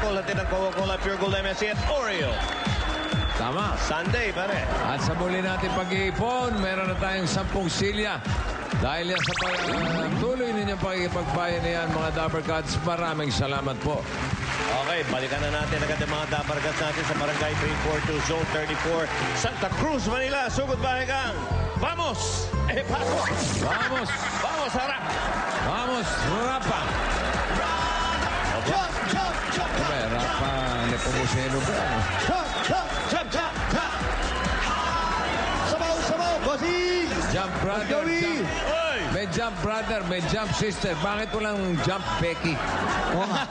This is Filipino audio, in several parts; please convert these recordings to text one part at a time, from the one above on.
Coca-Cola, tinang Coca-Cola, Pure Gold MSC at Oreo. Tama. Sunday, pare. At sa muli natin pag-iipon, meron na tayong 10 silya. Dahil yan sa tuloy ninyong pakikipagbayan na yan, mga Dabber Cats, maraming salamat po. Okay, balikan na natin agad ang mga Dabber Cats natin sa Barangay 342, Zone 34, Santa Cruz, Manila. Sugod balikan. Vamos! Paso! Vamos! Vamos, harap! Vamos! Rapa! Jump, jump, jump, Sabi, Rapa, nepomuseno ba? Ano? jump, jump, jump, jump, jump. Sabaw, sabaw, bossing! Jump brother, Joey! jump. Oy! May jump brother, may jump sister. Bakit walang jump Becky? Oo nga.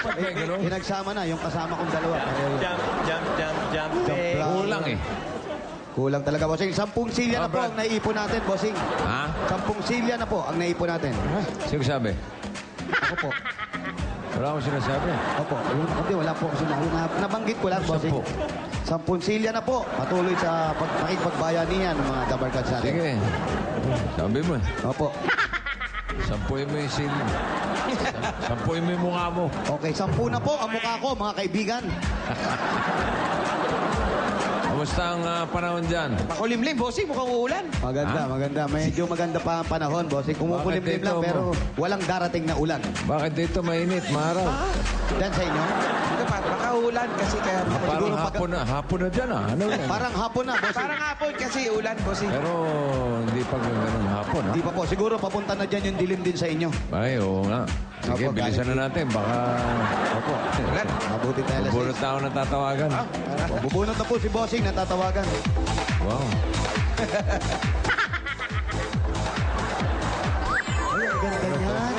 Ba't may ganun? Pinagsama na yung kasama kong dalawa. Pareho yun. Jump, jump, jump, jump. Jump, Kulang eh. Kulang talaga, bossing. 10 silya na po Brad. ang naiipon natin, bossing. Ha? 10 silya na po ang naipon natin. Sino sabi? Ako po. Wala akong sinasabi. Opo. Hindi, wala po kasi nabanggit ko lang, bossing. 10 silya na po. Patuloy sa pakikipagbayanihan ng mga Dabber Cats natin. Sige. Sabi mo. Opo. Sampuin mo yung silya. Sampuin mo yung mukha mo. Okay, 10 na po ang mukha ko, mga kaibigan. Kamusta ang panahon dyan? Makulimlim, bossing, mukhang uulan. Maganda, maganda. Medyo maganda pa ang panahon, bossing. Kumukulimlim Bakit lang, dito pero mo? walang darating na ulan. Bakit dito mainit, maaraw? Dan sa inyo? Ito pa, baka ulan kasi kaya... Parang Siguro pag- hapon na dyan ah. Ano yan? Parang hapon na, bossing. Parang hapon kasi ulan, bossing. Pero hindi pa ganun hapon ha? Di pa po. Siguro papunta na dyan yung dilim din sa inyo. Ay, oo nga. Sige, Opo, bilisan na natin. Baka... Opo. Ulan. Mabuti tayo alas Bunot 6. tao na tatawagan. Bubunot na po si bossing, natatawagan. Wow. Ay, ang ganda niyan.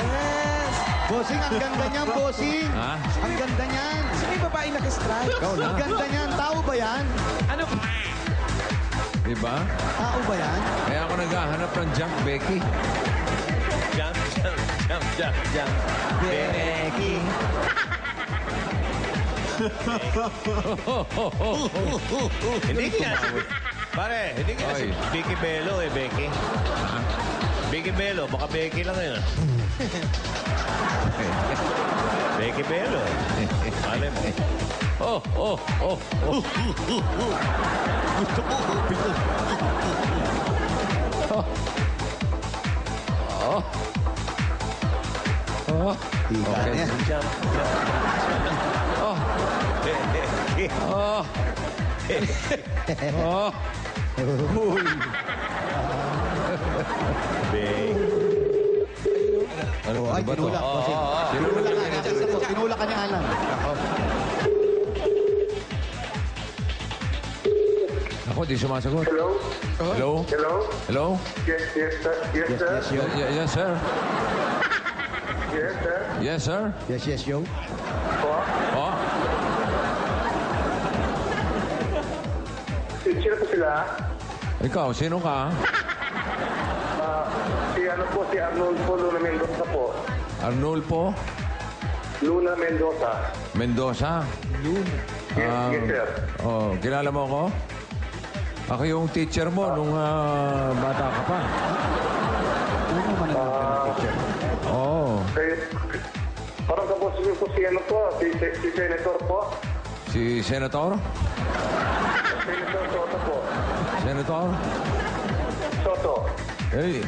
Bossing, ang ganda niyan, bossing. Ha? Ang ganda niyan. Kasi may babae nakastrike. Ang ganda niyan. Tao ba yan? Ano? Diba? Tao ba yan? Kaya ako naghahanap ng junk Becky. Jump, jump, jump, jump, jump. Becky. Hindi kaya si... Pare, hindi kaya si Oy. Vicky Bello eh, Becky. Ha? Vicky Bello, baka Becky lang yun. Becky Bello eh. Malay mo. Oh, oh, oh, oh. Gusto ko, gusto. Oh. Oh. Tika Okay. niya. Jump, jump. Oh. Becky. Oh. Oh. Uy. Becky. Ano, Ay, ano ba to? tinulak, bossing. Tinulak Tinulak niya. ka. Nasa po. Tinulak ka ni Alan. Ako, di sumasagot. Hello? Hello? Hello? Hello? Yes, yes, sir. Yes, Yes, sir. yes, yo. Yes, sir. Yes, sir. Yes, sir. Yes, yes, yo. Po? Oh. Sino po sila? Ikaw, sino ka? Si ano po, si Arnulfo Luna Mendoza po. Arnulfo Luna Mendoza. Mendoza. Yes, Ah, yes, sir. Oh, kilala mo ako? Ako yung teacher mo nung bata ka pa. Ano naman ang picture? Oo. Eh, parang kapos niyo po si ano po, si Senator po. Si Senator? Senator Soto po. Senator? Soto. Eh,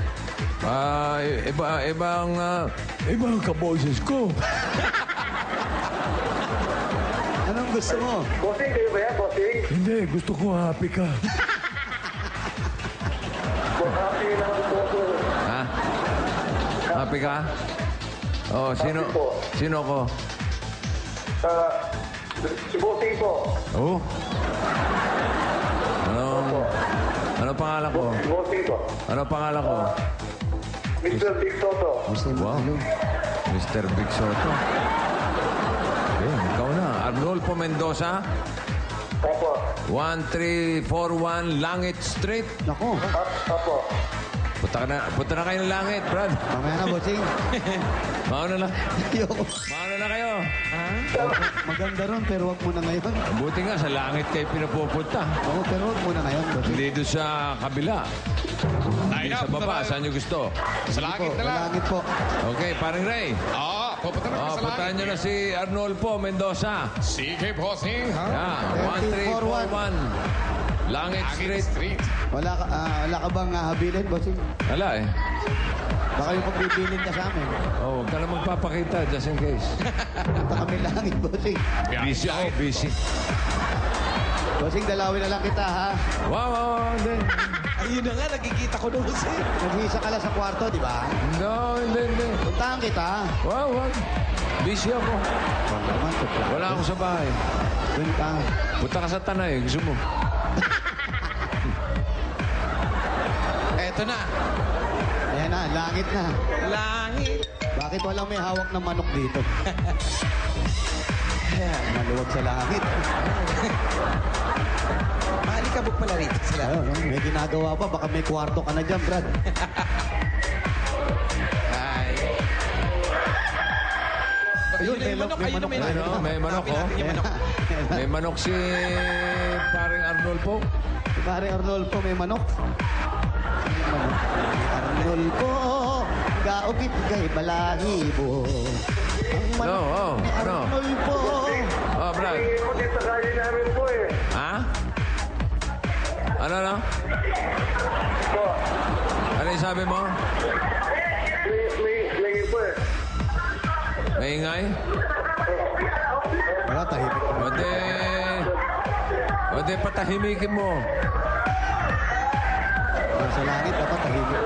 ibang kaboses ko. Anong gusto mo? Bossing, kayo ba yan, bossing? Hindi, gusto ko happy ka. Happy naman po po. Ha? Happy ka? Oh, sino? Happy po. Sino ko? Si bossing po. Oh? Ano pangalan ko? Si bossing po. Ano pangalan ko? Mr. Big Soto. Gusto mo? Wow. Mr. Big Soto. Okay, ikaw na. Arnulfo Mendoza, Opo. 1341 Langit Street. Nako. Opo. Punta na kayo ng langit, Brad. Mamaya na, bossing. Mauna na. Ayoko. Mauna na kayo. Maganda ron, pero wag muna ngayon. Buti nga, sa langit kayo pinapupunta. Oo, pero wag muna ngayon, bossing. Hindi doon sa kabila. Hindi sa baba. Saan nyo gusto? Sa langit na lang. Malangit po. Okay, parang Ray. Oo. pupunta na sa puntahan nyo na si Arnolfo Mendoza. Sige, bossing, ha? Yeah, 1341. Langit Street. Wala ka bang habilin, bossing? Wala eh. Baka yung pagbibilin ka sa amin. Oh, huwag ka na magpapakita just in case. Punta kami langit, bossing. Busy ako, busy. Bossing, dalawin na lang kita, ha? Wow, hindi. Ayun na nga, nakikita ko doon si... Nag-iisa ka lang sa kwarto, di ba? No, hindi. Puntahan kita. Wow, wag. Busy ako. Wala naman, tukla. Wala ako sa bahay. Doon ka. Punta ka sa Tanay, gusto mo. Eto na. Ayan na, langit na. Langit. Bakit walang may hawak na manok dito? Maluwag sa langit. Maalikabok pala rito sila. Ayun, may ginagawa pa. Baka may kwarto ka na dyan, Brad. Ay. Ayun, may manok. Ayun, may Ayun, manok. may manok, Hanapin natin yung manok. May manok si paring Arnolfo. Pare Arnolfo, may manok. Arnolfo, gaupit kay balahibo. Ang manok No, ni ano? Arnolfo. Oh, Brad. Hindi po dito sa kanya namin po eh. Ha? Ano? Po, Ano yung sabi mo? may po eh. May ingay? Wala, tahimik. O de patahimikin mo. Sa langit, dapat tahimik.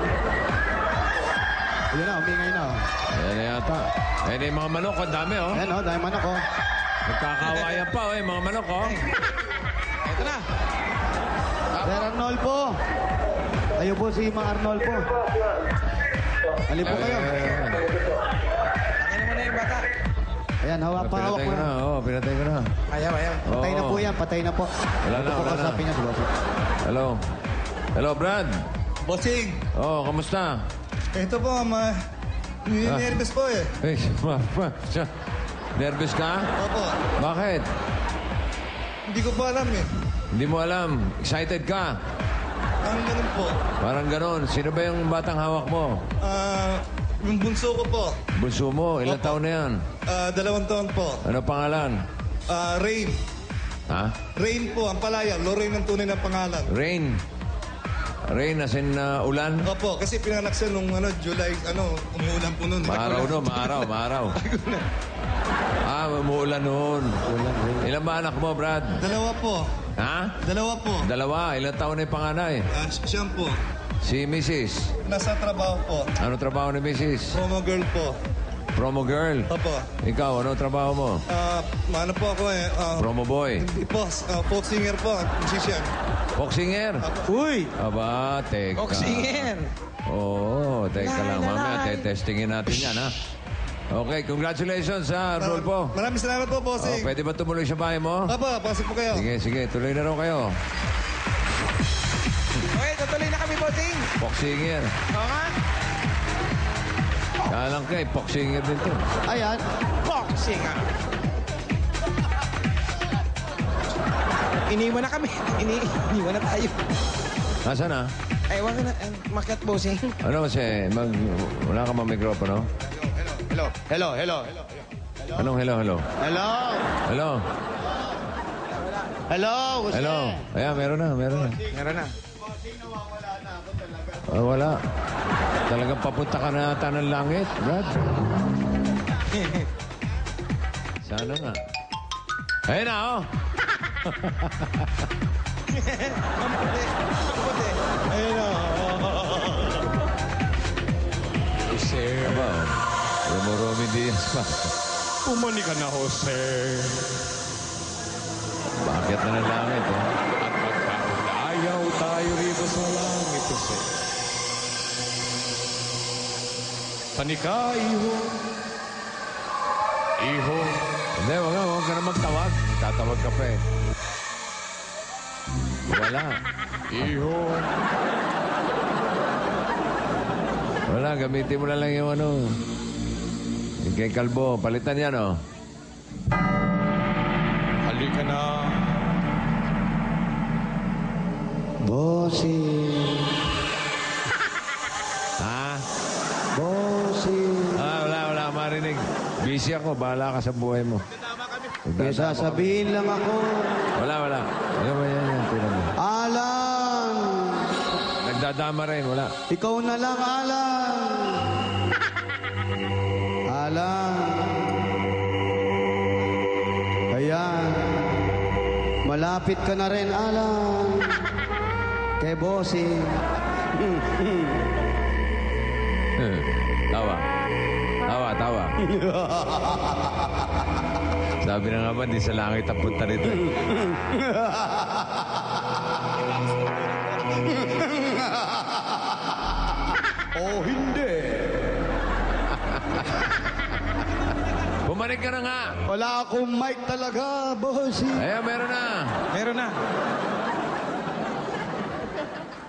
Ayun na, umingay na. Oh. Ayan na yata. Ayan na yung mga manok. Ang dami, oh. Ayan, dahil manok, oh. Nagkakawayan pa, oh. Yung mga manok, oh. Eto na. Sir Arnolfo. Kayo po si Mang Arnolfo. Halip po kayo. Ayan mo na yung bata. Ayan, hawak pa, hawak Pinatay mo ko na, na. oh. Pinatay ko na. Ayaw. Patay na Oo. po yan, patay na po. Wala na, Ito po wala na. kausapin niya si Bossing. Hello. Hello, Brad. Bossing, Oh, kamusta? ito po, nervous po eh. Eh, siya. Nervous ka? Opo, Bakit? hindi ko pa alam eh. Hindi mo alam. Excited ka? Ang ganun po. Parang ganon. Sino ba yung batang hawak mo? Yung bunso ko po, Bunso mo. Ilang Opo. taon na yan? 2 taon po. Ano pangalan? Rain. Ha? Rain po, ang palaya. Lorraine ang tunay ng pangalan. Rain. Rain as in ulan? Opo, kasi pinanganak siya nung July, umuulan po nun. Maaraw no, maaraw. Umuulan noon. Ilan ba anak mo, Brad? 2 po. Ha? 2 po. Dalawa. Ilang taon na yung panganay? Siya po. Si Mrs. Nasa trabaho po. Ano trabaho ni Mrs.? Promo girl po. Promo girl. Opo. Ikaw, ano trabaho mo? Ano po ako eh. Promo boy. Hindi po, folk singer po. Musician. Boxinger. Uy! Aba, teka. Oxygen. Oo, teka lang. Lalay. Mamaya, testingin natin yan, ha? Okay, congratulations, ha, Arnolfo. Maraming salamat po, bossing. Pwede ba tumuloy sa bahay mo? Opo, pasok po kayo. Sige, tuloy na raw kayo. Okay, tutuloy na kami, bossing. Boxinger. Oo nga. Kalang kay, boxinger din to. Ayan. Boxing ah. Iniwan na kami. Iniwan na tayo. Nasaan na? Ay, wag na. Makat, bossing. Ano kasi, wala ka mga mikropono? Hello. Anong hello? Hello. Hello? Hello, Jose. Hello? Ayan, meron na. Meron na. Wala. Talagang papunta ka na ata ng langit, Brad. Sana nga. Ayun na, oh. Ang puti. Ayun o. Aba, Romy Diaz pa. Pumani ka na, Jose. Bakit na ng langit, eh? At magpapalayaw tayo rito sa langit, Jose. Panika, iho. Iho. Hindi, wag ka na magtawag. Tatawag ka pa, eh. Wala. Iho. Wala, gamitin mo na lang yung ano. Yung kay Kalbo. Palitan yan, oh. Halika na. Bossing. Ha? Bossing. Wala. Marinig. Busy ako. Bahala ka sa buhay mo. May sasabihin lang ako. Wala. Ano ba yan? Tingnan mo. Alan! Nagdadama rin. Wala. Ikaw na lang, Alan! Alan! Ayan. Malapit ka na rin, Alan. Kay Bossing. Tawa. Sabi na nga ba, di sa langit ang punta rito. Oh, hindi. Bumalik ka na nga. Wala akong mic talaga, Bossing. Ayan, meron na. Meron na.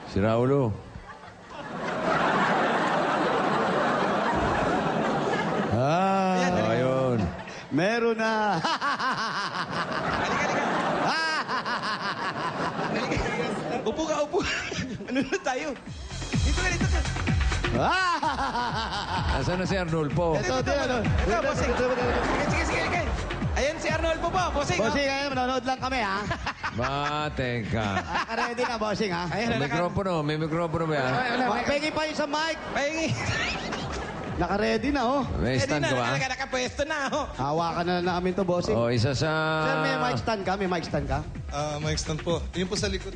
Si Raulo. Ayun. Meron na. Upo ka, upo. Ano na tayo? Dito ka. Nasaan na si Arnulfo? Ito, ano? Ito, bossing. Sige. Ayan si Arnolfo po, bossing. Bossing, ngayon, manonood lang kami, ha? Teka. Ready na, Bossing, ha? Ayan, May mikropono ba yan? Pengi pa yung sa mic. Pahingi. Naka-ready na, oh. May stand ka ba? Nakapwesto na, oh. Hawakan na namin to, Bossing. Isa sa... Sir, may mic stand ka? May mic stand ka? Mic stand po. Yun po sa likod.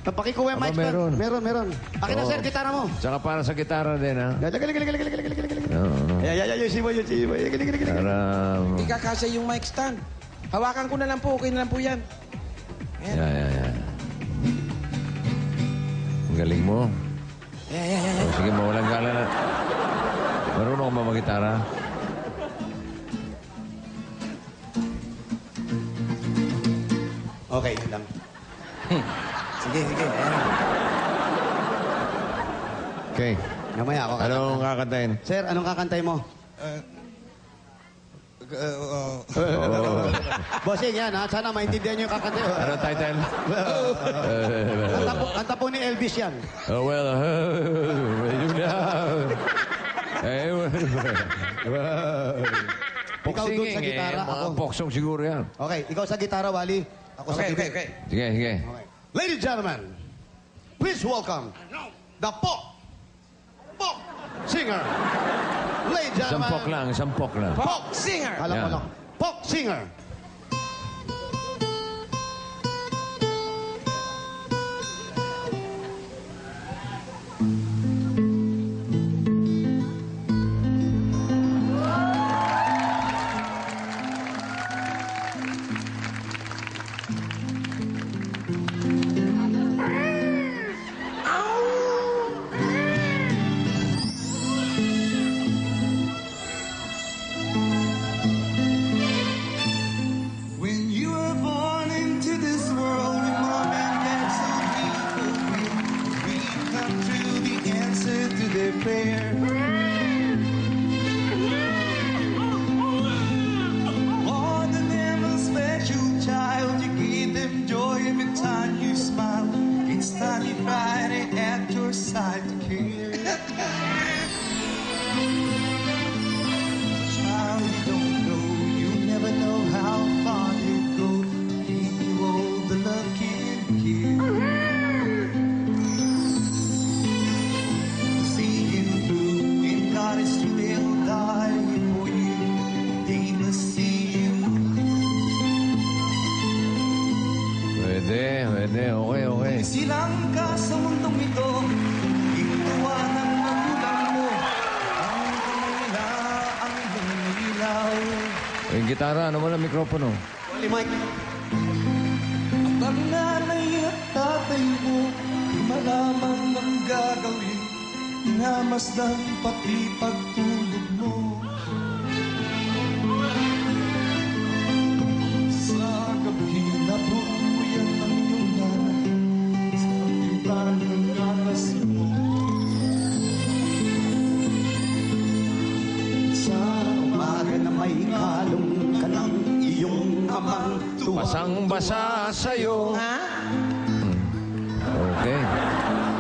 Pakikuha yung mic Aba, stand. meron. Meron. Akin na, Oo. sir, gitara mo. Tsaka para sa gitara din, ha? Oo. Yung siboy. Para... Ikakasya yung mic stand. Hawakan ko na lang po, okay na lang po yan. Yan. Ang galing mo. Yan. Sige, mawalang gala na. Marunong ka ba mag-gitara? Okay, lang. Sige. Ayan. Okay. Mamaya ako. Anong kakantayin? Sir, anong kakantay mo? Bossing, yan, ha? Sana maintindihan niyo yung kakantay. Anong title? Kanta po ni Elvis yan. Oh, well, you know. Ikaw dun sa gitara, mga ako. poksong siguro yan. Okay, ikaw sa gitara, Wally. Ako sa bibig. Okay. Sige. Okay. Ladies and gentlemen, please welcome the pop singer. Ladies and gentlemen, Sampok lang. Pop singer. alam mo Yeah. lang, pop singer. When you were born into this world, your mom and dad so beautiful, we come to the answer to their prayer. More than ever special child, you gave them joy every time you smile. Each time you cried at your side to care. Child, you don't know, you never know how far they go. Keep you all the love can give. See him through, in God is true, they'll die for you. They must see you. Pwede. Okay. Silang ka sa mundong ito, gintuwa ng magulang mo. Ang kanila ang lumilaw. Yung gitara, ano mo lang mikropono? Wally, mic. Ang nanay at tatay mo, di malaman ang gagawin. Namasdan pati pagtulog mo. Sa gabi na buyan ng iyong nanay, sa tipan ng alas mo. Sa Umaga na may kalong ka ng iyong amang tuwa. Basang-basa sa'yo. Okay.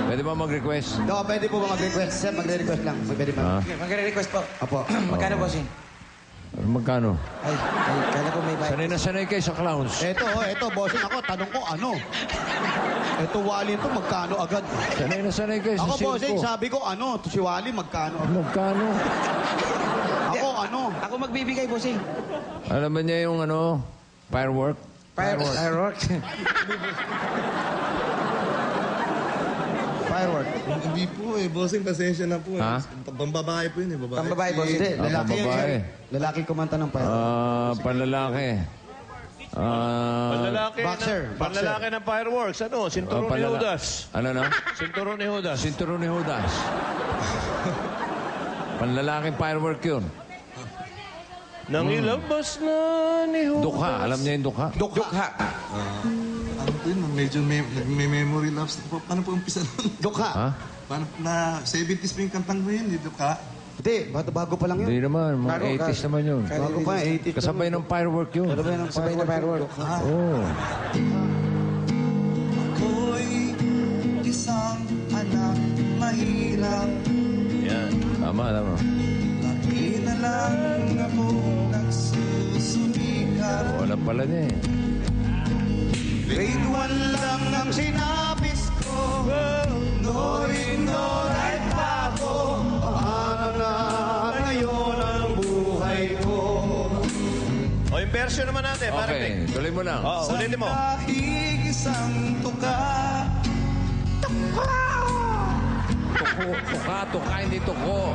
Pwede ba mag-request? Pwede po ba mag-request? Sir, magre-request lang. Pwede ba? Ah. Okay, magre-request po. Apo. Magkano, bossing? Magkano? Ay, kala ko may bayad. Sanay na sanay kayo sa clowns. Eto, bossing ako, tanong ko ano? Eto, Wally to, magkano agad? Sanay na sanay kayo sa Ako, bossing, circo. sabi ko ano, to si Wally, magkano? Magkano? Ako, ano? Ako magbibigay, bossing. Alam ba niya yung ano? Firework? Fireworks. Firework. Hindi po eh. Bossing, pasensya na po. Ha? Pambabae po yun eh. Babae. Pambabae, bossing. Hindi, lalaki yun, babae. sir. Lalaki kumanta ng firework. Panlalaki. Panlalaki, boxer, panlalaki ng fireworks. Ano? Sinturon ni Judas. Ano na? Sinturon ni Judas. Sinturon ni Judas. Panlalaking firework yun. Nang ilabas na ni Judas. Dukha. Alam niya yung dukha? Dukha. Ano po yun? Medyo may memory lapse. Paano po umpisa nun? Dukha. Ha? Paano na 70s pa yung kantang ko yun? Dito ka? Hindi, bago pa lang yun. Hindi naman. Mga 80s naman yun. Bago pa, 80s. Kasabay ng firework yun. Sabay ng firework. Oo. Ako'y isang anak mahirap. Yan. Tama. Lagi na lang ako nagsusumikap. Wala pala niya eh. Grade 1 lang ang sinapis ko. Norin pa ako. Paano na ngayon ang buhay ko? O, yung version naman natin. Okay, tuloy mo lang. Oo, ulitin mo. Kahig isang tuka. Tuka, hindi tuko.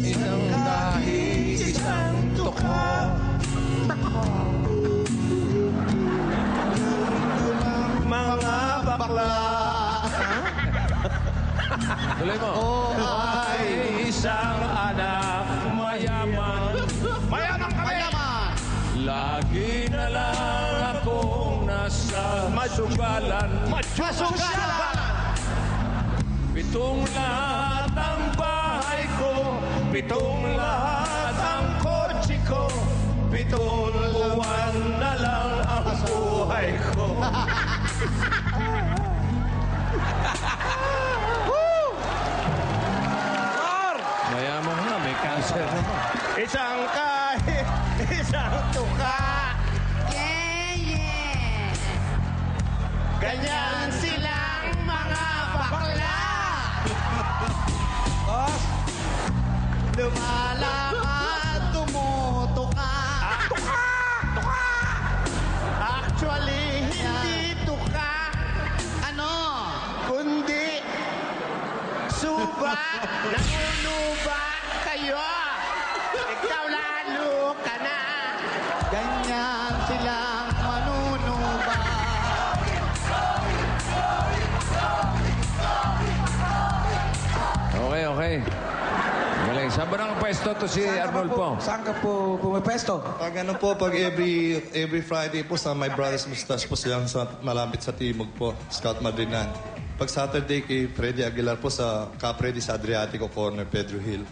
Isang kahig, isang tuko. Mga bakla. Tuloy mo. Ay, Isang anak mayaman. Mayaman kami! Lagi na lang akong nasa masugalan. Masugalan! Pitong lahat ang bahay ko. Pitong lahat ang kotse ko. Pitong buwan na lang ang buhay ko. Mayaman nga, may cancer naman. Isang kahit, isang tuka. Ganyan silang mga bakla. lumalakad, tumutuka. Actually, hindi tuka. Ano? Kundi suba. Nangunuba kayo. Ikaw lalo ka na. Ganyan silang manunuba. Okay. Galing. Saan ba nakapwesto to si Arnolfo? Saan ka po pumapesto? Pag ano po, pag every Friday po sa My Brothers Mustache po silang malapit sa Timog po, Scout Madrinan. Pag Saturday kay Freddy Aguilar po sa Capredi sa Adriatico Corner, Pedro Hill.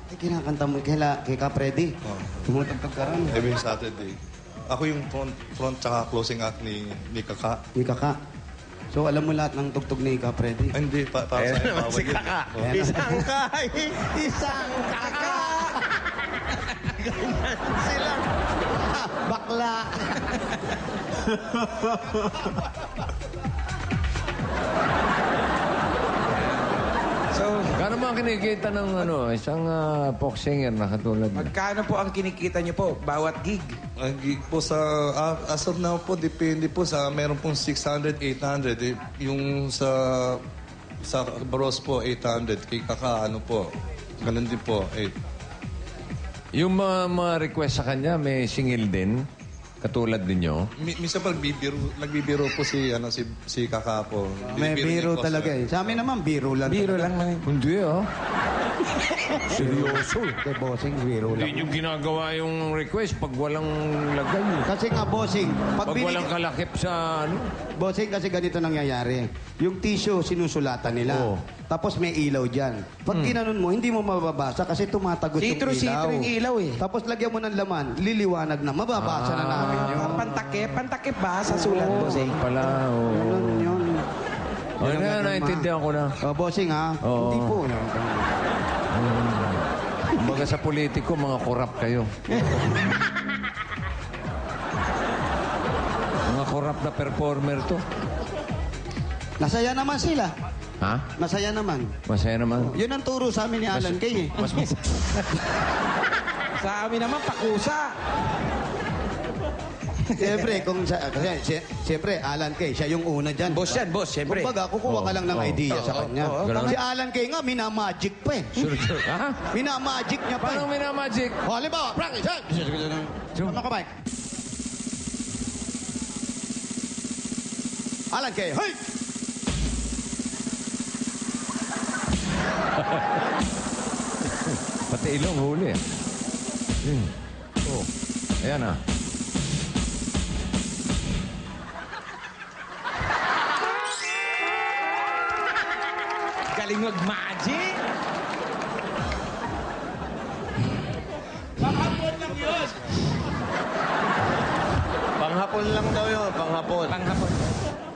Ay, kinakanta mo kay Capredi. Oh. Tumutugtog ka rin. Every Saturday. Ako yung front tsaka closing act ni Kaka. Ni Kaka. So, alam mo lahat ng tugtog ni Capredi? Ay, hindi, para sa Ayan naman empower si yun. Kaka. Oh. Isang kahit, isang kaka. Ganyan silang Bakla. So, Kano mga kinikita ng isang folk singer na katulad niya? magkano po ang kinikita niyo po bawat gig? Ang gig po sa, as of now po, depende po sa, meron pong 600, 800. Eh, yung sa Bros po, 800. Kay Kaka, ano po, ganun din po, 8. Yung mga request sa kanya, may singil din? Katulad ninyo? Minsan pag nagbibiro po si Kaka po. May biro talaga eh. Sa amin naman, biro lang. Biro lang man. Hindi Seryoso. Kay Bossing, biro lang. Hindi nyo ginagawa yung request pag walang lagay. Kasi nga, Bossing, Pag walang kalakip sa Bossing, kasi ganito nangyayari. Yung tissue, sinusulatan nila. Oo. Tapos may ilaw dyan. Pag ginanon mo, hindi mo mababasa kasi tumatagos yung ilaw. Sitro yung ilaw eh. Tapos lagyan mo ng laman, liliwanag na. Mababasa na namin yun. Pantakip ba sa sulat, bossing? pala. Ganun yun. Ano na, naintindihan ko na. Bossing ha? Oo. Hindi po. Kumbaga sa politiko, mga korap kayo. Mga korap na performer to. Nasaya naman sila. Ha? Masaya naman. Masaya naman. Yun ang turo sa amin ni Alan Kay eh. Sa amin naman, pakusa. Siyempre, siyempre, Alan Kay, siya yung una dyan. Boss yan, boss, siyempre. Kumbaga, kukuha ka lang ng idea sa kanya. Ganun. Si Alan Kay nga, minamagic pa eh. Sure. Ha? Minamagic niya pa Paano eh. minamagic? O, halimbawa, practice. Tama ka, Mike. Alan Kay, hey! Pati ilong huli. Oh. Ayan ah. Galing mag-magic. Panghapon lang daw yun, panghapon. Panghapon.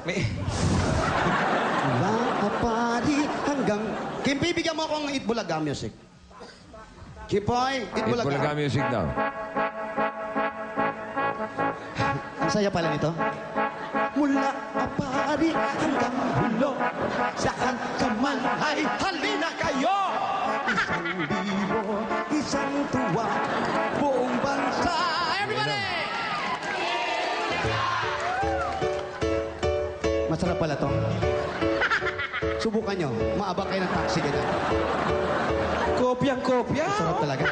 May... Mula kapari hanggang... Kim, bibigyan mo akong Itbulaga music. Kipoy, Itbulaga. Itbulaga music daw. Ang saya pala nito. Mula kapari hanggang hulo, saan ka man ay halina kayo. Isang libo, isang tuwa, buong bansa. Everybody! Masarap pala to. Subukan nyo. Maabang kayo ng taxi ganyan. Kopyang-kopya. Masarap talaga.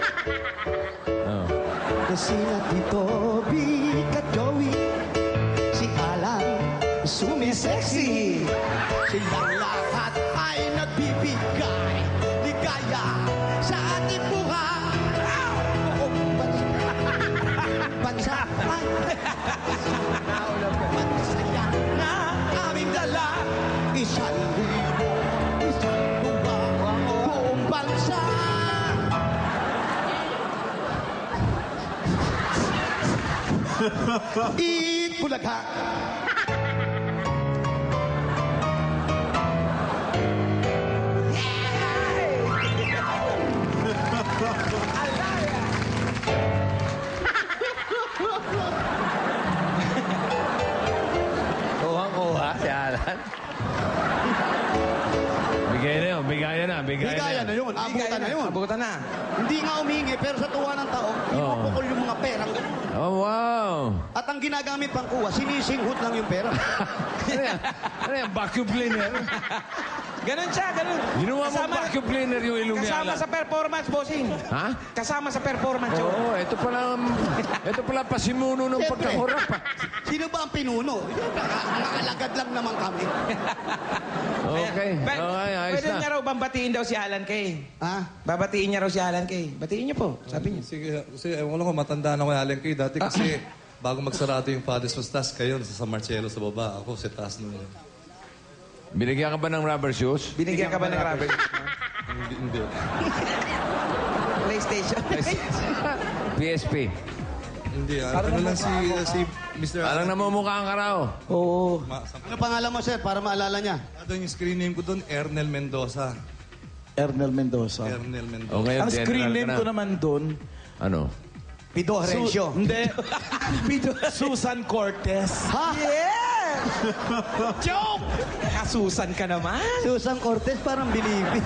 Oh. Kasi na Tito Vic at Joey, si Alan, sumisexy. Silang lahat ay nagbibigay ligaya sa ating buhay. Buong bansa ay masaya na aming dala. Isang libo, isang tuwa, buong bansa. Itbulaga. Kuha si Alan. Bigaya na. Bigaya na yun. Abutan na yun. Abutan na. Hindi nga umingi, pero sa tuwa ng tao, pinupukol yung mga perang ganun. Oh, wow. At ang ginagamit pang kuha, sinisinghot lang yung pera. Ano yan? Ano yan? Vacuum cleaner? Ganun siya, ganun. Ginawa mo vacuum cleaner yung ilong ni Kasama Alan. sa performance, bossing. Ha? Kasama sa performance show. Oo, ito pala pasimuno ng Siyempre. pagkakurap. Sino ba ang pinuno? Naalagad lang naman kami. Okay. Okay, ayos Pwede na. niya raw bambatiin daw si Alan Kay. Ha? Babatiin niya raw si Alan Kay. Batiin niyo po, sabi niya. Sige, kasi ewan ko lang kung matanda na ko yung Alan Kay. Dati kasi bago magsarado yung Father's Mustas, kayo nasa San Marcelo sa baba. Ako sa taas nun. Binigyan ka ba ng rubber shoes? Binigyan ka ba ng rubber? Hindi. PlayStation. PSP. Hindi. Ano lang si Mr. Parang namumukhaan ka raw. Oo. Ano pangalan mo, sir, para maalala niya? Doon yung screen name ko doon, Ernel Mendoza. Ernel Mendoza. Ernel Mendoza. O ngayon, Ang general screen ka name na. ko naman doon, Ano? Pido Herencio. Hindi. Susan Cortez. Ha? Yes! Joke! Kasusan ka naman. Susan Cortez, parang bilibi.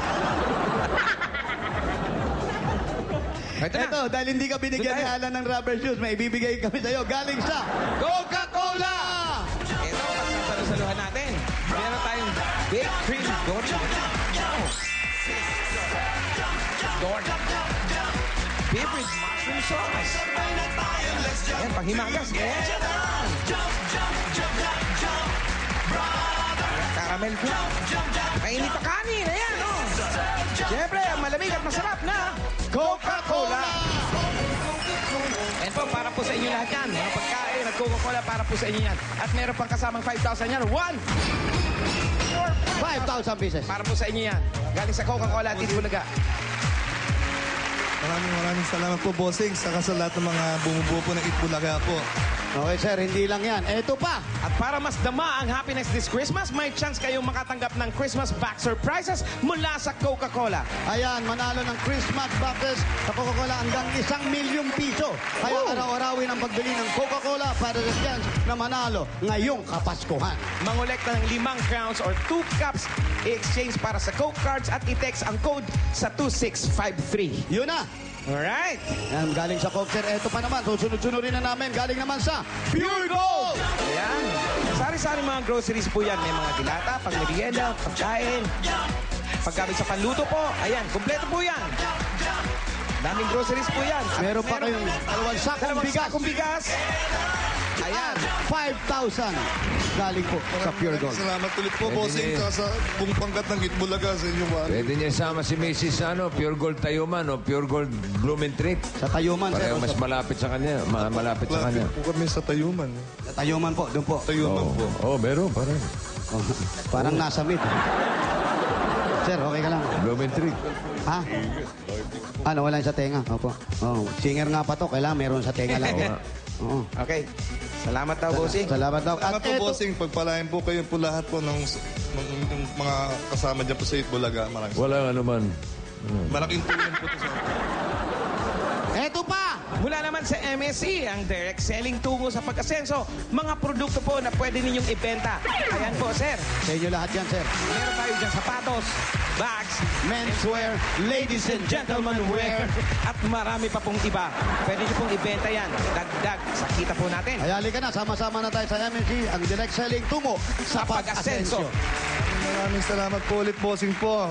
Ito na. Ito, dahil hindi ka binigyan ni Alan ng rubber shoes, may ibibigay kami sa'yo. Galing sa Coca-Cola! Ito, pagsasalusaluhan natin. Meron tayong Big Cream Gordon. Beef with mushroom sauce. Ayan, panghimagas. Ayan. Caramel flour. Mainit na kanin. Ayan, oh. Siyempre, ang malamig at masarap na Coca-Cola. Ayan po, para po sa inyo lahat yan. Mga pagkain at Coca-Cola para po sa inyo yan. At meron pang kasamang 5,000 yan. 5,000 pieces. Para po sa inyo yan. Galing sa Coca-Cola at Itbulaga. Maraming salamat po, bossing. Saka sa lahat ng mga bumubuo po ng Itbulaga po. Okay, sir, hindi lang yan. Eto pa. At para mas dama ang happiness this Christmas, may chance kayong makatanggap ng Christmas back surprises mula sa Coca-Cola. Ayan, manalo ng Christmas boxes sa Coca-Cola hanggang 1,000,000 piso. Kaya araw-arawin ang pagbili ng Coca-Cola para sa chance na manalo ngayong Kapaskuhan. Mangolekta ng 5 crowns or 2 cups, i-exchange para sa Coke cards at i-text ang code sa 2653. Yun na. Alright. Yan, galing sa Coke, sir. Eto pa naman, susunod-sunurin na namin. Galing naman sa Pure Gold! Ayan. Sari-sari mga groceries po yan. May mga dilata, pangmerienda, pagkain, paggamit sa panluto po. Ayan, kumpleto po yan. Daming groceries po yan. At Meron pa kayong dalawang sakong bigas. sakong bigas. Ayan, 5,000 galing po sa Pure Gold. Salamat ulit po, Pwede bossing, niya. sa buong pangkat ng Itbulaga sa inyong wari. Pwede niya isama si Mrs. Pure Gold Tayuman o Pure Gold Blumentritt. Sa Tayuman, sir. Pareho mas malapit sa kanya. Malapit sa kanya. Lapit po kami sa Tayuman. Sa Tayuman po, doon po. Tayuman po. Meron. Parang. Oh, parang nasa mid. Sir, okay ka lang. Blumentritt. Ha? Ano, wala sa tenga. Opo. Oh, singer nga pa to. Kailangan meron sa tenga lang. Oo. Okay. Salamat daw, bossing. Salamat daw. Salamat po, eto- bossing. Pagpalain po kayo po lahat po ng mga kasama dyan po sa Itbulaga. Maraming Walang ano man. malaking tulong po ito sa Eto pa! Mula naman sa MSC, ang direct selling tungo sa pag-asenso, mga produkto po na pwede ninyong ibenta. Ayan po, sir. Sa inyo lahat yan, sir. Meron tayo dyan sapatos, bags, Menswear, ladies and gentleman wear, at marami pa pong iba. Pwede niyo pong ibenta yan. Dagdag sa kita po natin. Ayali ka na, sama-sama na tayo sa MNC, ang direct selling tungo sa Pag-asenso. pag-asenso. Maraming salamat po ulit, bossing po.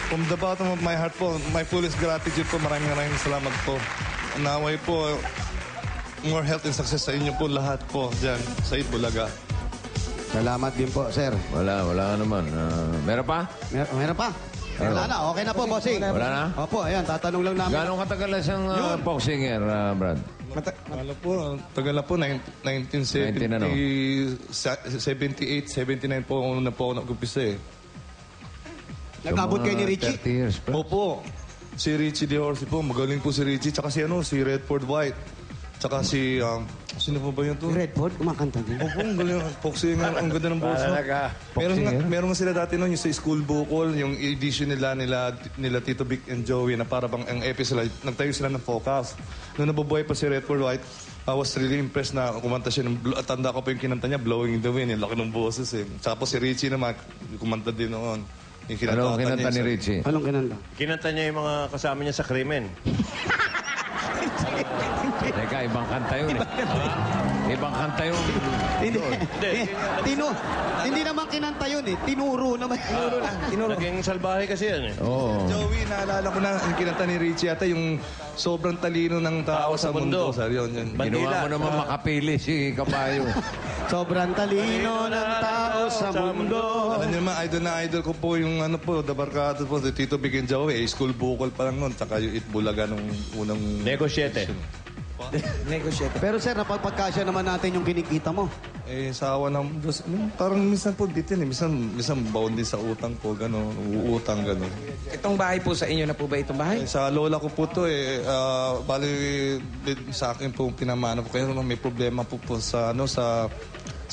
From the bottom of my heart po, my fullest gratitude po. Maraming salamat po. Naway po, more health and success sa inyo po lahat po dyan sa Itbulaga. Salamat din po, sir. Wala ka naman. Meron pa? Meron pa? Wala na, okay na po, bossing. Wala na? Opo, ayan, tatanong lang namin. Gano'ng katagal na siyang folk singer, Brad? Ano po, tagal na po, 1978, 79 po ako nag-umpisa eh. Nag-abot kayo ni Richie? 30 years pa. Opo, si Richie De Orsi po, magaling po si Richie, tsaka si Redford White, tsaka si, sino po ba yun to? Redford, kumakanta din. Opo, ang galing, folk singer, ang ganda ng boss. Meron nga sila dati noon, yung sa school vocal, yung edition nila Tito Vic and Joey, na para bang ang episode, nagtayo sila ng focus. Noong nabubuhay pa si Redford White, I was really impressed na kumanta siya. Tanda ko pa yung kinanta niya, Blowing in the Wind, yung laki ng boses eh. Tapos si Richie naman, kumanta din noon. Yung Anong kinanta ni Richie? Anong kinanta? Kinanta niya yung mga kasama niya sa krimen. Teka, ibang kanta yun eh. Ibang kanta yun. Hindi naman kinanta yun eh. Tinuro naman. Naging salbahe kasi yan eh. Oo. Joey, naalala ko na yung kinanta ni Richie ata yung sobrang talino ng tao sa mundo. Sir, yun. Ginawa mo naman makapili si Kabayo. Sobrang talino ng tao sa mundo. Alam niyo naman, idol na idol ko po yung The Barkado po, the Tito Vic and Joey. School vocal pa lang noon. Tsaka yung Itbulaga nung unang... Negosyete. Negotiate. Pero sir, napagpagkasya naman natin yung kinikita mo. Sa awa ng Diyos, parang minsan po bitin eh. Minsan baon din sa utang po, gano'n. Uutang, gano'n. Itong bahay po sa inyo na po ba itong bahay? Sa lola ko po to eh. Bali, sa akin po pinamana po. Kaya may problema po sa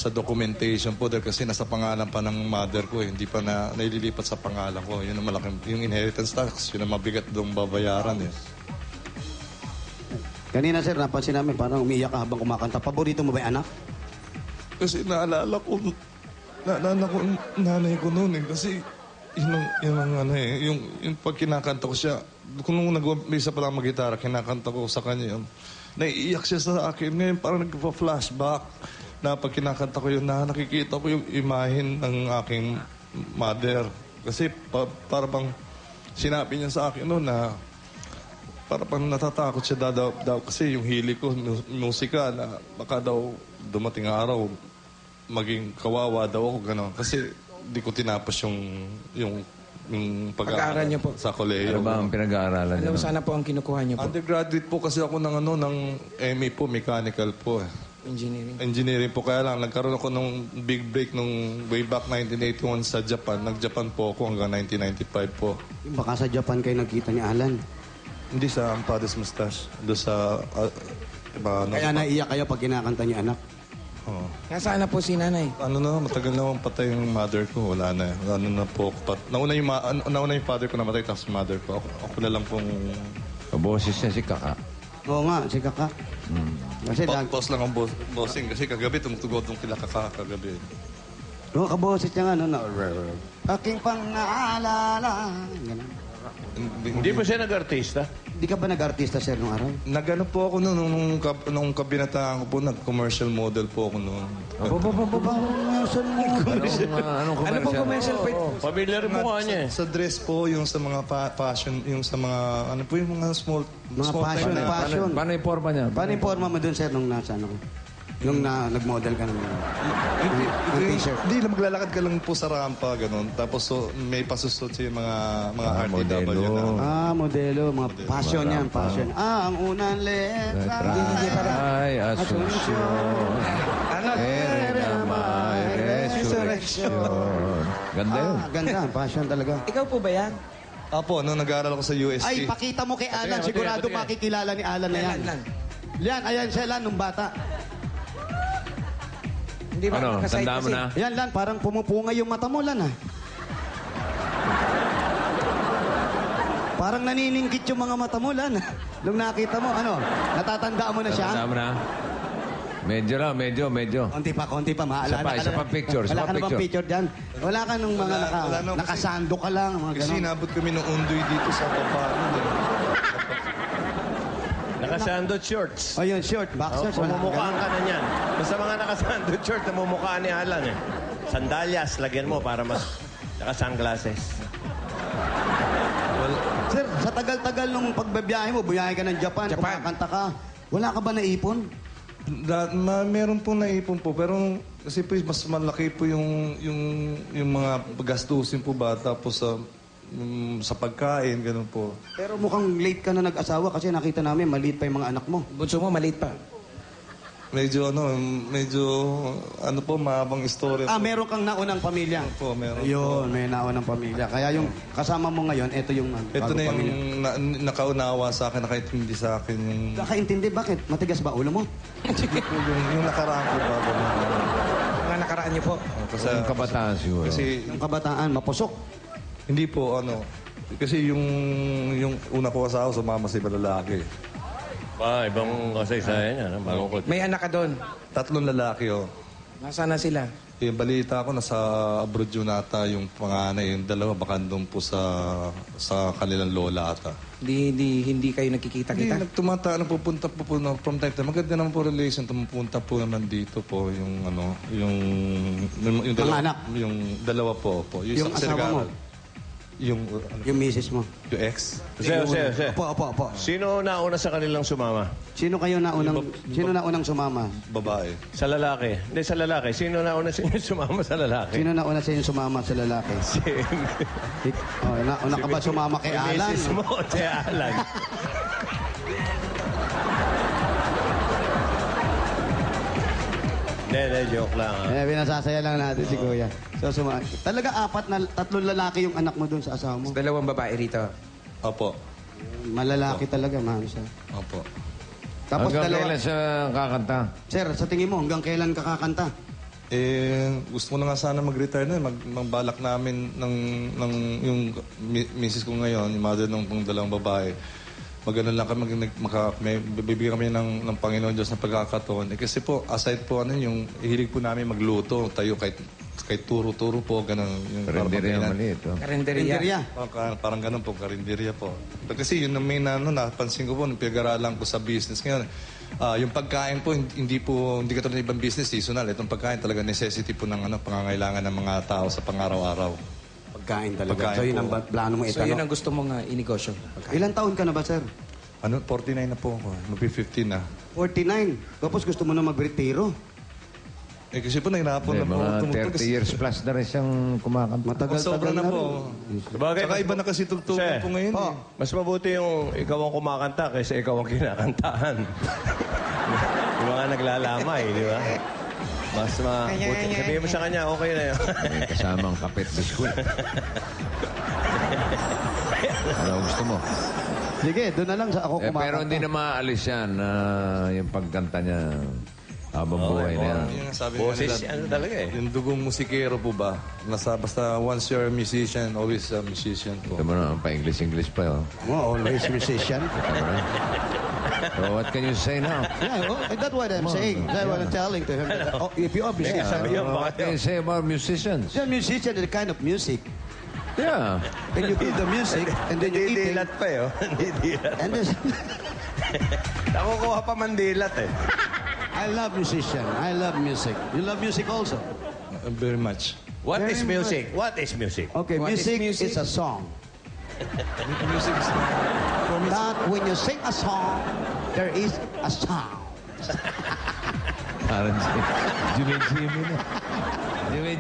documentation po dahil kasi nasa pangalan pa ng mother ko eh. Hindi pa na naililipat sa pangalan ko. Yun ang malaking, yung inheritance tax, yun ang mabigat doong babayaran eh. Kanina sir, napansin namin parang umiiyak ka habang kumakanta. Paborito mo ba yung anak? Kasi naalala ko nanay ko noon eh. Kasi yun ang ano eh. Yung pag kinakanta ko siya, kung nung nag-umpisa pa lang mag-gitara, kinakanta ko sa kanya yun. Naiiyak siya sa akin. Ngayon parang nagpa-flashback na pag kinakanta ko yun, nakikita ko yung imahin ng aking mother. Kasi para bang sinabi niya sa akin noon na para pang natatakot siya daw kasi yung hili ko, musika, na baka daw dumating ang araw, maging kawawa daw ako, gano'n. Kasi di ko tinapos yung Pag-aaral niyo po. Sa kolehiyo. Ano ba ang pinag-aaralan niyo? Ano sana po ang kinukuha niyo po? Undergraduate po kasi ako ng MA po, mechanical po. Engineering. Engineering po, kaya lang, nagkaroon ako ng big break nung way back 1981 sa Japan. Nag-Japan po ako hanggang 1995 po. Baka sa Japan kayo nagkita ni Alan. Hindi sa Ampades Mustache. Doon sa Iba, ano, Kaya naiyak kayo pag kinakanta niyo anak. Oo. Nasaan na po si nanay? Ano na, matagal na akong patay yung mother ko. Wala na. Ano na po. Nauna yung father ko namatay, tapos mother ko. Ako na lang pong... Boses niya si Kaka. Oo nga, si Kaka. Kasi Pause lang ang bossing. Kasi kagabi, tumutugot yung kila kagabi. no, kaboses niya nga, no? Aking pang naalala. Ganun. Hindi pa siya nag-artista? Hindi ka ba nag-artista, sir, nung araw? Nagano po ako nung kabinataan ko po, nag-commercial model po ako noon. Ano pong commercial po ito? Familiar mo mukha niya eh. Sa dress po, yung sa mga fashion, yung sa mga, ano po yung mga small Fashion, time na- fashion. Paano yung forma niya? Paano yung forma mo dun, sir, nung nasa ano? Nung nag-model ka ng t-shirt? Hindi, maglalakad ka lang po sa rampa, ganun. Tapos so, may pasusot siya yung mga RTW modelo. na. Modelo, mga passion yan, passion. Ang unang letra. Ay, Asunsyon. Ano? May resurrection. Ganda yun. Ganda, passion talaga. Ikaw po ba yan? Apo, nung nag-aaral ako sa UST. Ay, pakita mo kay Alan. Sigurado makikilala ni Alan na yan. Yan, ayan siya, Lan, nung bata. Hindi ba Ano, nakasite tanda mo kasi? na? Yan, Lan, parang pumupunga yung mata mo, Lan, ah. Parang naniningkit yung mga mata mo, Lan. Nung nakita mo, ano, natatandaan mo na siya? Tanda mo na? Medyo lang, medyo. Konti pa, maalala ka Isa pa na. picture, Wala ka na bang picture dyan? Wala ka nung mga Wala na, kasi- nakasando ka lang, mga Kasi ganon. inabot kami ng undoy dito sa Pampano. Naka-sandwich shorts. O yun, short, boxers. wala kang Pumumukhaan ganon. ka na niyan. Basta mga naka-sandwich short, namumukhaan ni Alan eh. Sandalyas, lagyan mo para mas... Naka-sunglasses. Sir, sa tagal-tagal nung pagbabiyahe mo, buyahe ka ng Japan, kumakanta ka, wala ka ba naipon? Meron po naipon po, pero kasi po mas malaki po yung mga gastusin po ba, tapos sa pagkain, ganun po. Pero mukhang late ka na nag-asawa kasi nakita namin maliit pa yung mga anak mo. Bunso mo, maliit pa. Medyo po, mahabang istorya po. Meron kang naunang pamilya. Po, meron Ayun, may naunang pamilya. Kaya yung kasama mo ngayon, ito yung Ito bagong na yung pamilya. nakaunawa sa akin, nakaintindi sa akin yung, Kakaintindi, bakit? Matigas ba ulo mo? yung nakaraan ko ba. Mga nakaraan niyo po. Kasi, Yung kabataan siguro. kasi Yung kabataan, mapusok. hindi po, kasi yung una ko asawa, sumama sa iba lalaki. Ibang kasaysayan yan. Malungkot. May anak ka doon. 3 lalaki, Nasaan na sila? Yung balita ko, nasa abroad yun ata yung panganay. Yung dalawa, baka doon po sa kanilang lola ata. Hindi kayo nakikita-kita? Nagtumata, pupunta po from time to time. Maganda naman po relation, tumupunta po naman dito po yung dalawa, anak? Yung dalawa po. Yung isa kasi asawa mo? nag-aaral. Yung misis mo. yung ex. Jose. Opo. Sino nauna sa kanilang sumama? Sino naunang sumama? Babae. Sa lalaki? Hindi, sa lalaki. Sino nauna sa inyo sumama sa lalaki? Sino nauna sa inyo sumama sa lalaki? Nauna ka ba sumama kay Si Alan? Mrs. mo, si Alan. Hindi, joke lang. Binasasaya lang natin si Kuya. So, talaga 3 lalaki yung anak mo doon sa asawa mo. Dalawang babae rito. Opo. Malalaki talaga, ma'am. Opo. Tapos Hanggang dalawa. kailan siya kakanta? Sir, sa tingin mo, hanggang kailan ka kakanta? Gusto ko na nga sana mag-retire na. Magbalak namin yung misis ko ngayon, yung mother ng dalawang babae. Magano lang kami, bibigyan kami ng Panginoon Diyos na pagkakataon. Kasi po, aside po, yung hilig po namin magluto, tayo kahit turo-turo po, gano'n. Karinderya maliit. Karinderya. Parang gano'n po, karinderya po. Kasi yun napansin ko po, nung pinag-aralan ko sa business ngayon, yung pagkain po, hindi katulad ng ibang business, seasonal. Itong pagkain talaga necessity po ng pangangailangan ng mga tao sa pang-araw-araw. Pagkain talaga. Pagkain So, yun po. ang plano mo So yun itanong. ang gusto mong inegosyo. Ilan taon ka na ba, sir? 49 na po ako. Magpi-15 na. 49. Tapos gusto mo na mag-retiro. Kasi po, nahirapan na po. Mga 30 years plus na rin siyang kumakanta. Matagal-tagal Sobra na rin. po. Sabagay, Saka iba na kasi tugtugan po ngayon. Oh. Mas mabuti yung ikaw ang kumakanta kaysa ikaw ang kinakantahan. Yung mga naglalamay, di ba? Mas mabuti. Sabihin mo sa kanya, okay na yun. May kasamang kapit biskuit. Ano gusto mo? Sige, doon na lang sa ako kumakanta. Pero hindi na maaalis yan, yung pagkanta niya habang buhay na yan. Yung sabi Boses, nila, ano talaga eh. yung dugong musikero po ba? Basta once you're a musician, always a musician po. Ito mo na, pa-English pa yun. Oh, always musician. So what can you say now? Yeah, well, that's what I'm saying. That's what I'm telling to him. Oh, if you're a musician, What can you say about musicians? you're a musician, the kind of music. Yeah. When you give the music, and then you eat it, pa yun. Didilat. and then... Nakukuha pa mandilat eh. I love musician. I love music. You love music also? Very much. What Very is music? What is music? Okay, What is music music? is a song. Music is for me. That when you sing a song, there is a sound. Parang Jimmy na.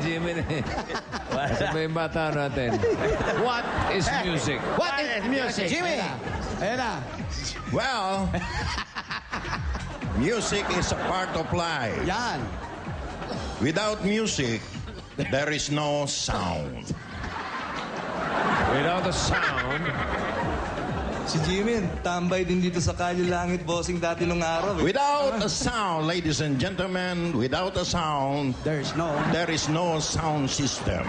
Jimmy na eh. Sa may bata natin. What is music? What is music? Jimmy! Ayan na. Well, music is a part of life. Yan. Without music, there is no sound. Without a sound, Si Jimmy, tambay din dito sa Kalye Langit, bossing dati nung araw. Eh. Without a sound, ladies and gentlemen, without a sound, There is no... there is no sound system.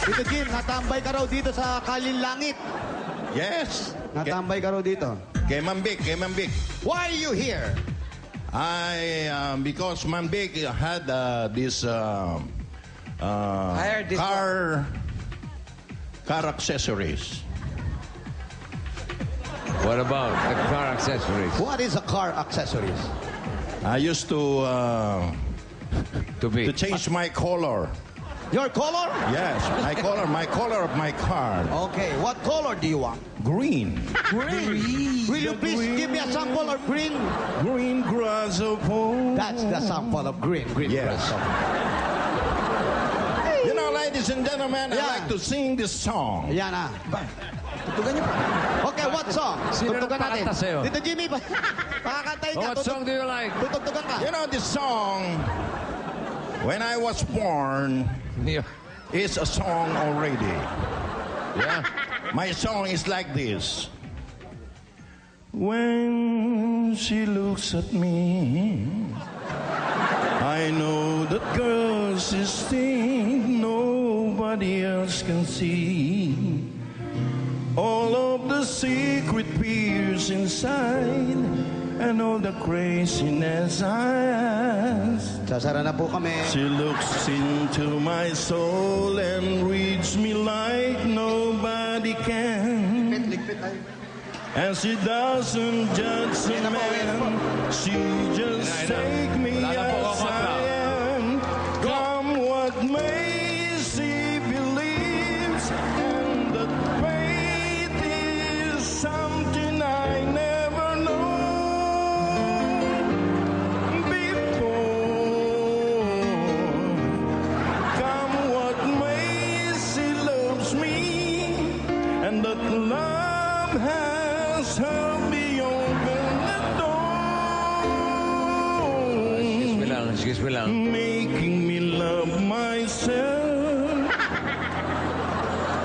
Dito, Jim, natambay ka raw dito sa Kalye Langit. Yes. Natambay ka raw dito. Kay Mambik. Why are you here? Because Mambik had this Hired this car accessories. what about the car accessories? What is a car accessories? I used to To change my color. Your color? Yes, my color of my car. Okay, what color do you want? Green. Green. Will you please give me a sample of green? Green grass of home. That's the sample of green. Green Yes. grass. You know, ladies and gentlemen, I Yeah. like to sing this song. Yan na. Tutugan niyo pa. Okay, what song? Sino Tugtugan natin. nagpakanta sa'yo? Dito, Jimmy. Pakakantay ka. What song do you like? Tutugtugan ka. You know, this song, when I was born, Yeah. is a song already. Yeah. My song is like this. When she looks at me, I know that girl she's thing nobody else can see. All of the secret fears inside and all the craziness I has. Sasara na po kami. She looks into my soul and reads me like nobody can. And she doesn't judge a man. She just take me Wala na po as ako, I am. Come what may, she believes. And that faith is something I never know before. Come what may, she loves me. And that love has helped me open the door. Excuse me lang. Making me love myself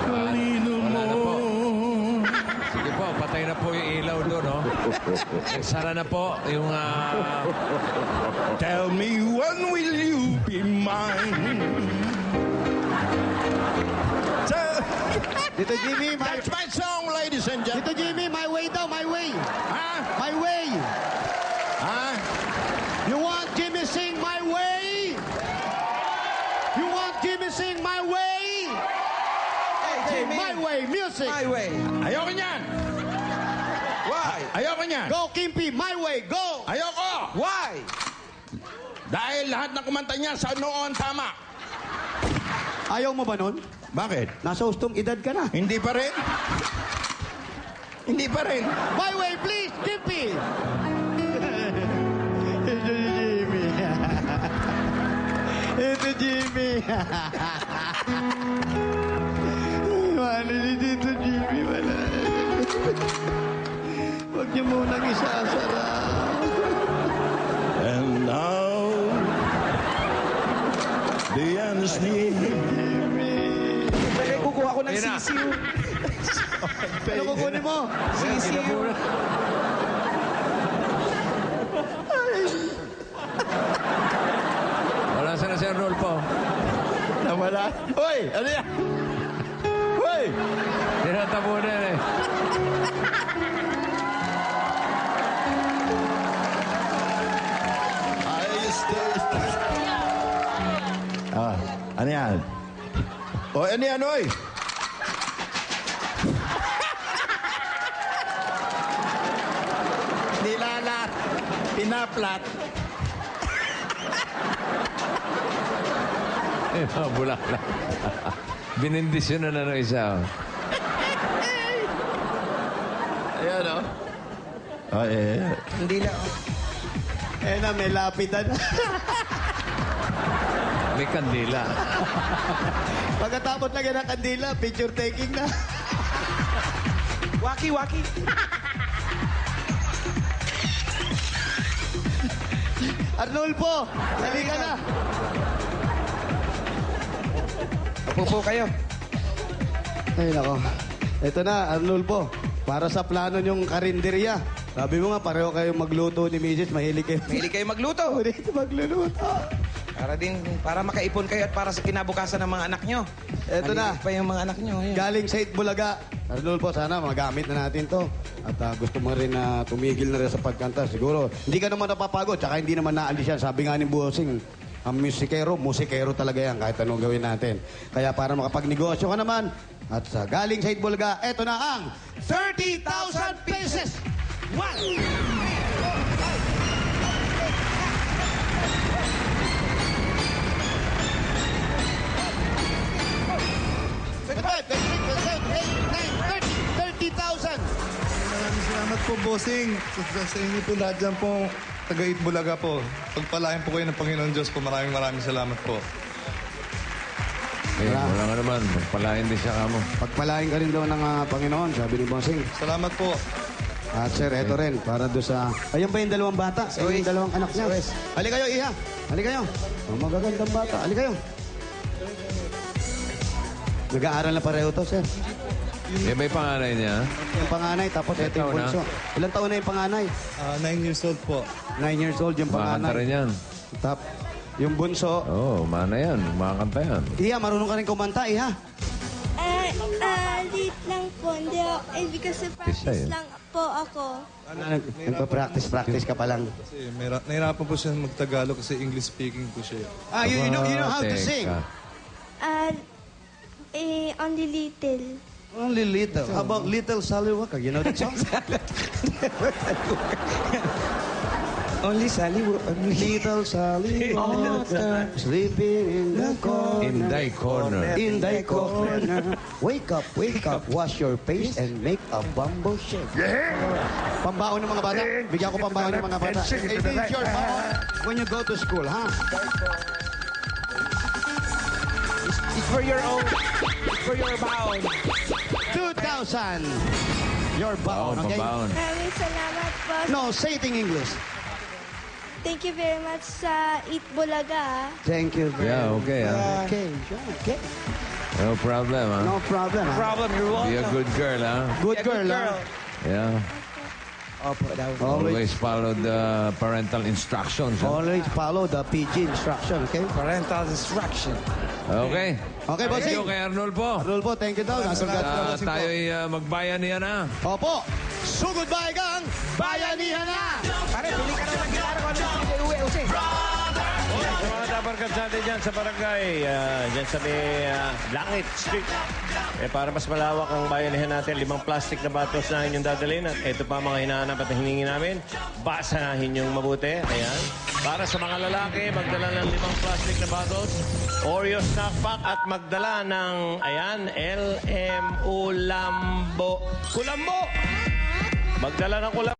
a little more. Sige po, patay na po yung ilaw doon, no? Sara na po yung... Tell me when will you be mine? Dito, Jimmy. That's my song, ladies and Dito, gentlemen. Jimmy. My way daw. My way. Huh? My way. Huh? You want Jimmy sing my way? You want Jimmy sing my way? Hey, Jimmy! My way. Music. My way. Ayoko niyan. Why? Ayoko niyan. Go, Kimpy. My way. Go. Ayoko. Why? Dahil lahat ng kumanta niya sa noon tama. Ayaw mo ba nun? Bakit? Nasa ustong edad ka na. Hindi pa rin? Hindi pa rin. My way, please, Kimpy. Ito Jimmy. Ito Jimmy. Wala dito, Jimmy. Wala. Huwag niyo munang isasara. And now, the end is near. Kukuha ko ng Ayun na. sisiw. Ano kukunin mo? Sisiyo. Wala sana si Arnulfo. Nawala. Hoy! Ano yan? Hoy! Tinatabunan eh. Ano yan? O, ano yan, oy? Nilalat. Pinaplat. Eh, mga bulaklak. Binindisyon na ng isa. Oh. Ayan, oh. O, Hindi lang. Eh na, may lapitan. May kandila. Pagkatapos lagyan ng kandila, picture taking na. Waki. Arnulfo, halika na. Upo po kayo. Ay, nako. Ito na, Arnulfo. Para sa plano niyong karinderya. Sabi mo nga, pareho kayong magluto ni Mrs. Mahilig kayo. Mahilig kayo magluto. Dito magluluto. Para makaipon kayo at para sa kinabukasan ng mga anak nyo. Eto na. Maliliit pa yung mga anak nyo. Ayan. Galing sa Itbulaga. Arnulfo, sana magamit na natin to. At gusto mo rin na tumigil na rin sa pagkanta. Siguro, hindi ka naman napapagod. Tsaka hindi naman naalis yan. Sabi nga ni Bossing, ang musikero talaga yan kahit anong gawin natin. Kaya para makapagnegosyo ka naman, at sa galing sa Itbulaga, eto na ang 30,000 pesos! One! Maraming salamat po, bossing. Sa inyo po lahat dyan po, taga-Eat Bulaga po. Pagpalain po kayo ng Panginoon Diyos po. Maraming salamat po. Eh, wala nga naman. Pagpalain din siya kamo. Pagpalain ka rin daw ng Panginoon, sabi ni Bossing. Salamat po. At sir, eto rin, para doon sa... Ayun ba yung dalawang bata? Ayun yung dalawang anak niya. Halika kayo, Iha. Halika kayo. Ang magagandang bata. Halika kayo. Nag-aaral na pareho to, sir. Eh, may panganay niya. Yung panganay, tapos ito yung taon na? bunso. Ilang taon na yung panganay? 9 years old po. 9 years old yung Makakanta rin panganay. yan. Tap, yung bunso. Oo, mana yan. Makakanta yan. Iha, marunong ka rin kumanta, Iha. Late lang po. Hindi ako, kasi Isa practice yun. lang po ako. Nagpa-practice ka pa lang. Kasi nahirapan po siya mag-Tagalog kasi English speaking po siya. You know how to Teka. sing? Only little. Only little. How about Little Sally Walker? You know that song? Only Sally. Little Sally Walker, sleeping in the corner. In thy corner. In thy corner. Wake up, wash your face and make a bamboo shake. Pambaon ng mga bata. Bigyan ko pambaon ng mga bata. It is your baon when you go to school, ha? It's for your own. It's for your bound. 2,000. Your baon, Baon, okay? pabaon. Maraming salamat po. No, say it in English. Thank you very much sa Eat Bulaga. Thank you very Yeah, much. okay, ah. Okay, sure, okay. No problem, ha? No problem, ha? Problem, you're welcome. Be a good girl, ha? Good Yeah, good girl, ha? girl. Yeah. Opo daw. Always follow the parental instructions. Ha? Always follow the PG instruction, okay? Parental instruction. Okay. Okay, Thank bossing. you kay Arnulfo. Arnulfo, thank you daw. Tayo'y magbayan niya na. Opo, sugod ba ikang bayanihan na? Pare, pili ka na ng gitara ko. Ano yung uwi, Use? Sa mga dabarkad natin dyan sa barangay, dyan sa may Langit Street. Para mas malawak ang bayanihan natin, 5 plastic na bottles na inyong dadalhin. At ito pa mga hinahanap at hiningi namin. Basahin yung mabuti. Ayan. Para sa mga lalaki, magdala ng 5 plastic na bottles. Oreo snack pack at magdala ng, ayan, LMU Lambo. Kulambo! Magdala ng kulambo.